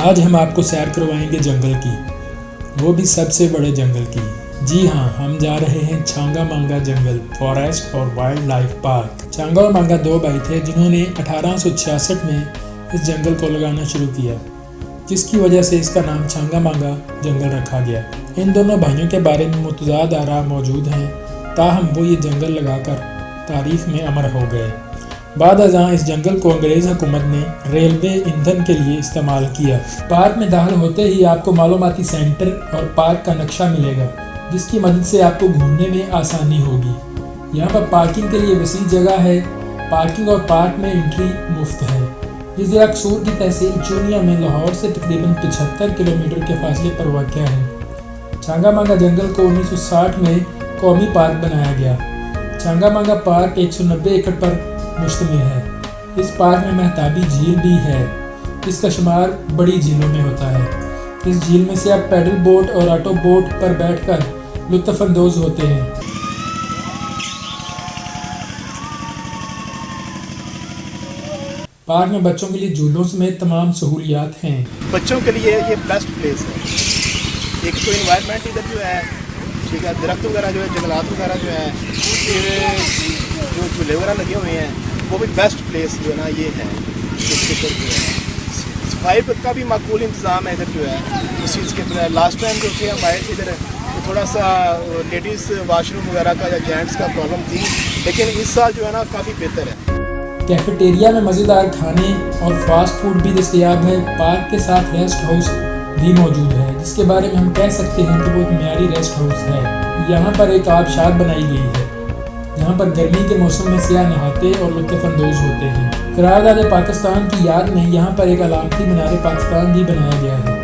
आज हम आपको सैर करवाएंगे जंगल की, वो भी सबसे बड़े जंगल की। जी हाँ, हम जा रहे हैं छांगा मांगा जंगल फॉरेस्ट और वाइल्ड लाइफ पार्क। छांगा और मांगा दो भाई थे जिन्होंने 1866 में इस जंगल को लगाना शुरू किया, जिसकी वजह से इसका नाम छांगा मांगा जंगल रखा गया। इन दोनों भाइयों के बारे में मुतज़ाद आरा मौजूद हैं, ताहम वो ये जंगल लगाकर तारीख में अमर हो गए। बाद अज़ां इस जंगल को अंग्रेज़ हुकूमत ने रेलवे ईंधन के लिए इस्तेमाल किया। पार्क में दाखिल होते ही आपको मालूमाती सेंटर और पार्क का नक्शा मिलेगा, जिसकी मदद से आपको घूमने में आसानी होगी। यहाँ पर पार्किंग के लिए वसीअ जगह है। पार्किंग और पार्क में एंट्री मुफ्त है। ये ज़िला कसूर की तहसील चूनिया में लाहौर से तकरीबन 75 किलोमीटर के फासले पर वाक़या है। छांगा मांगा जंगल को 1960 में कौमी पार्क बनाया गया। छांगा मांगा पार्क 190 एकड़ पर मुश्तमिल है। इस पार्क में महताबी झील भी है, जिसका शुमार बड़ी झीलों में होता है। इस झील में से आप पैडल बोट और ऑटो बोट पर बैठकर लुत्फ़ अंदोज़ होते हैं। पार्क में बच्चों के लिए झूलों समेत तमाम सहूलियात हैं। बच्चों के लिए ये बेस्ट प्लेस है। एक तो इन्वायरमेंट इधर जो है ठीक है, दरख्त वगैरह जो है, जंगलात वगैरह जो है, फिर जो झूले वगैरह लगे हुए हैं, वो भी बेस्ट प्लेस जो है ना ये है। इसके ऊपर जो है सफाई का भी माकूल इंतज़ाम है इधर जो है। उस चीज़ के लास्ट टाइम जो थे हम आए थे इधर, तो थोड़ा सा लेडीज़ वाशरूम वगैरह का या जेंट्स का प्रॉब्लम थी, लेकिन इस साल जो है ना काफ़ी बेहतर है। कैफेटेरिया में मज़ेदार खाने और फास्ट फूड भी दस्तयाब है। पार्क के साथ रेस्ट हाउस भी मौजूद है, जिसके बारे में हम कह सकते हैं कि वो एक मियारी रेस्ट हाउस है। यहाँ पर एक आबशार बनाई गई है, जहाँ पर गर्मी के मौसम में सियाह नहाते और लुत्फ़ अंदोज़ होते हैं। क़रारदाद पाकिस्तान की याद में यहाँ पर एक अलामती मीनार पाकिस्तान भी बनाया गया है।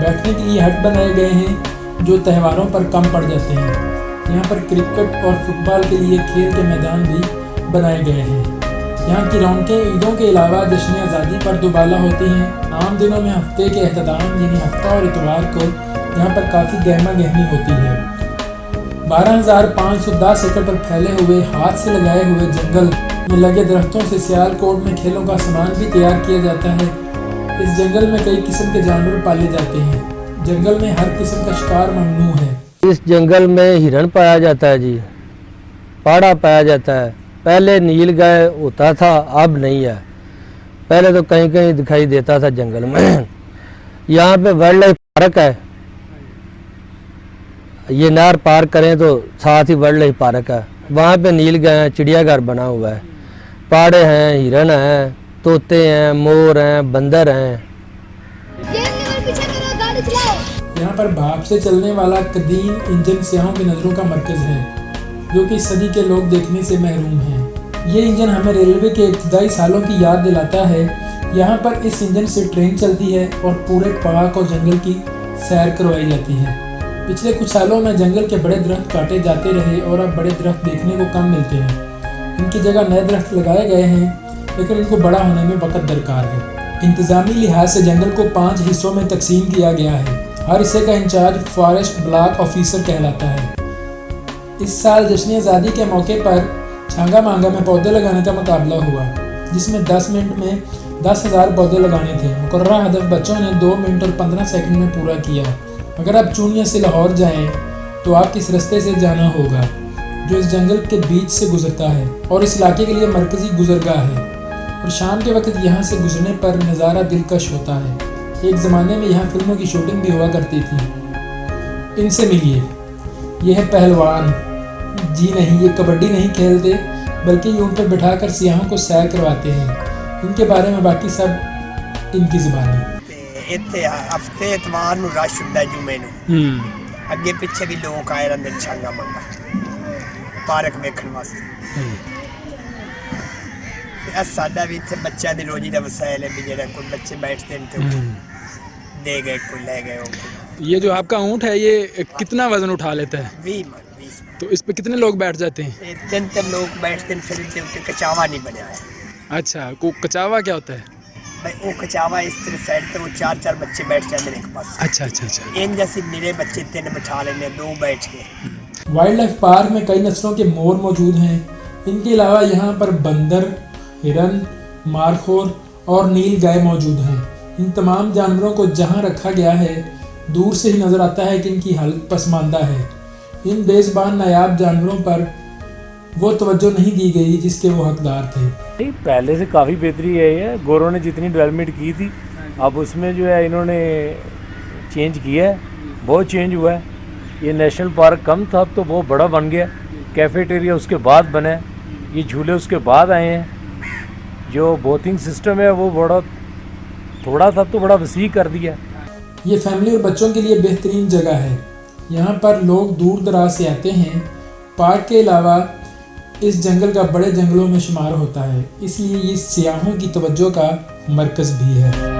बैठने के लिए हट बनाए गए हैं जो त्योहारों पर कम पड़ जाते हैं। यहाँ पर क्रिकेट और फुटबॉल के लिए खेल के मैदान भी बनाए गए हैं। यहाँ की रौनकें ईदों के अलावा जश्न आज़ादी पर दुबाला होती हैं। आम दिनों में हफ्ते के एहतदाम यानी हफ्ता और इतवार को यहाँ पर काफ़ी गहमा गहमी होती है। 12,510 एकड़ पर फैले हुए हाथ से लगाए हुए जंगल में लगे दरख्तों से सियालकोट में खेलों का सामान भी तैयार किया जाता है। इस जंगल में कई किस्म के जानवर पाले जाते हैं। जंगल में हर किस्म का शिकार ममनू है। इस जंगल में हिरन पाया जाता है जी, पाड़ा पाया जाता है। पहले नील गाय होता था, अब नहीं है। पहले तो कहीं कहीं दिखाई देता था जंगल में। यहाँ पे वाइल्ड लाइफ पार्क है। ये नहर पार करें तो साथ ही वाइल्ड लाइफ पार्क है। वहाँ पे नील गाय चिड़ियाघर बना हुआ है। पाड़े हैं, हिरन हैं, तोते हैं, मोर हैं, बंदर हैं। यहाँ पर भाप से चलने वाला कदीम इंजन सियाहों की नज़रों का मरकज़ है, जो कि सदी के लोग देखने से महरूम हैं। ये इंजन हमें रेलवे के इब्तदाई सालों की याद दिलाता है। यहाँ पर इस इंजन से ट्रेन चलती है और पूरे पार्क और जंगल की सैर करवाई जाती है। पिछले कुछ सालों में जंगल के बड़े दरख्त काटे जाते रहे और अब बड़े दरख्त देखने को कम मिलते हैं। इनकी जगह नए दरख्त लगाए गए हैं, लेकिन इनको बड़ा होने में वक्त दरकार है। इंतज़ामी लिहाज से जंगल को 5 हिस्सों में तकसीम किया गया है। हर हिस्से का इंचार्ज फॉरेस्ट ब्लॉक ऑफिसर कहलाता है। इस साल जश्न आज़ादी के मौके पर छांगा मांगा में पौधे लगाने का मुकाबला हुआ, जिसमें 10 मिनट में 10,000 पौधे लगाने थे। मुकर्ररा हदफ बच्चों ने 2 मिनट और 15 सेकंड में पूरा किया। अगर आप चूनिया से लाहौर जाएं तो आप किस रास्ते से जाना होगा, जो इस जंगल के बीच से गुजरता है और इस इलाके के लिए मरकज़ी गुजरगाह है। और शाम के वक्त यहाँ से गुजरने पर नज़ारा दिलकश होता है। एक ज़माने में यहाँ फिल्मों की शूटिंग भी हुआ करती थी। इनसे मिलिए। यह है पहलवान। जी नहीं, ये कबड्डी नहीं खेलते, बल्कि ये उन पर बिठाकर सियाहों को सैर करवाते हैं। इनके बारे में बाकी सब इनकी ज़ुबानी। ਇੱਥੇ ਹਫਤੇ ਇਤਵਾਰ ਨੂੰ ਰਸ਼ ਹੁੰਦਾ ਜੁਮੇ ਨੂੰ। ਅੱਗੇ ਪਿੱਛੇ ਵੀ ਲੋਕ ਆਏ ਰਹਿੰਦੇ ਛਾਂਗਾ ਮੰਗਾ ਪਾਰਕ ਵੇਖਣ ਵਾਸਤੇ। ਇਹ ਸਾਡਾ ਵੀ ਇੱਥੇ ਬੱਚਿਆਂ ਦੀ ਰੋਜੀ ਦਾ ਵਸਾਇਲ ਹੈ ਵੀ ਜਿਹੜਾ ਕੋਈ ਬੱਚੇ ਬੈਠਦੇ ਨੇ ਤੇ दे गए कोई ले गए। ये जो आपका ऊँट है, ये कितना वजन उठा लेता है? 20 मन। तो इस पे कितने लोग बैठ जाते हैं? 3 लोग बैठते हैं। फिर इनके कचावा नहीं बना है। अच्छा, को कचावा क्या होता है? भाई वो कचावा इस तरह साइड पे वो 4 बच्चे बैठ जाते हैं एक पास। अच्छा। इन जैसे मेरे बच्चे 3 बिठा लेने, 2 बैठ के। वाइल्ड लाइफ पार्क में कई नस्लों के मोर मौजूद हैं। इनके अलावा यहाँ पर बंदर, हिरन, मारखोर और नील गाय मौजूद हैं। इन तमाम जानवरों को जहां रखा गया है, दूर से ही नज़र आता है कि इनकी हालत पसमानदा है। इन बेज़बान नायाब जानवरों पर वो तवज्जो नहीं दी गई जिसके वो हकदार थे। नहीं, पहले से काफ़ी बेहतरी है। गोरों ने जितनी डेवलपमेंट की थी, अब उसमें जो है इन्होंने चेंज किया है, बहुत चेंज हुआ है। ये नेशनल पार्क कम था, अब तो बहुत बड़ा बन गया। कैफेटेरिया उसके बाद बना है, ये झूले उसके बाद आए हैं। जो बोटिंग सिस्टम है वो बड़ा थोड़ा था तो बड़ा वसी कर दिया। ये फैमिली और बच्चों के लिए बेहतरीन जगह है। यहाँ पर लोग दूर दराज से आते हैं। पार्क के अलावा इस जंगल का बड़े जंगलों में शुमार होता है, इसलिए ये सियाहों की तवज्जो का मरकज़ भी है।